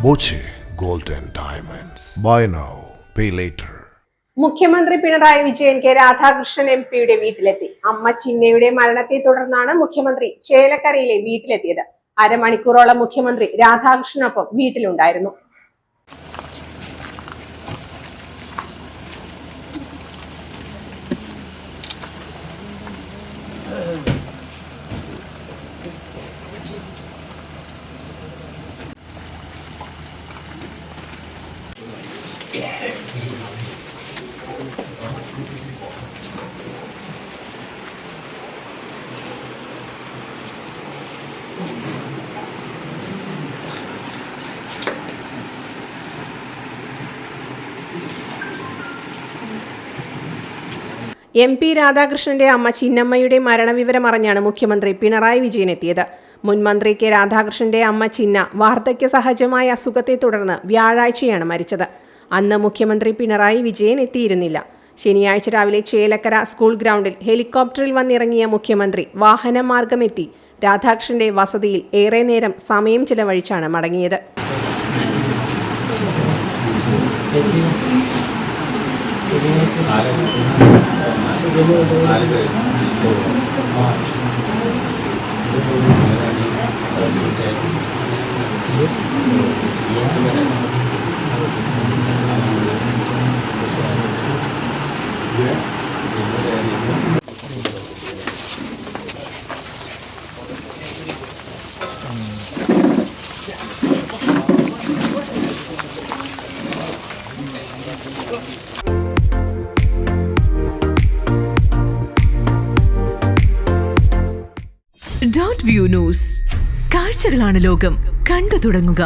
Boche Gold and Diamonds. Buy now, pay later. മുഖ്യമന്ത്രി Pinarayi Vijayan K Radhakrishnan എംപിയുടെ വീട്ടിലെത്തി. അമ്മ ചിന്നയുടെ മരണത്തെ തുടർന്നാണ് മുഖ്യമന്ത്രി ചേലക്കരയിലെ വീട്ടിലെത്തിയത്. അരമണിക്കൂറോളം മുഖ്യമന്ത്രി രാധാകൃഷ്ണനൊപ്പം വീട്ടിലുണ്ടായിരുന്നു. എം പി രാധാകൃഷ്ണന്റെ അമ്മ ചിന്നമ്മയുടെ മരണവിവരം അറിഞ്ഞാണ് മുഖ്യമന്ത്രി പിണറായി വിജയൻ എത്തിയത്. മുൻ മന്ത്രി കെ രാധാകൃഷ്ണന്റെ അമ്മ ചിന്ന വാർദ്ധക്യ സഹജമായ അസുഖത്തെ തുടർന്ന് വ്യാഴാഴ്ചയാണ് മരിച്ചത്. അന്ന് മുഖ്യമന്ത്രി പിണറായി വിജയൻ എത്തിയിരുന്നില്ല. ശനിയാഴ്ച രാവിലെ ചേലക്കര സ്കൂൾ ഗ്രൗണ്ടിൽ ഹെലികോപ്റ്ററിൽ വന്നിറങ്ങിയ മുഖ്യമന്ത്രി വാഹനമാർഗമെത്തി രാധാകൃഷ്ണന്റെ വസതിയിൽ ഏറെ നേരം സമയം ചിലവഴിച്ചാണ് മടങ്ങിയത്. Dot view news. കാഴ്ചകളാണ് ലോകം. കണ്ടു തുടങ്ങുക.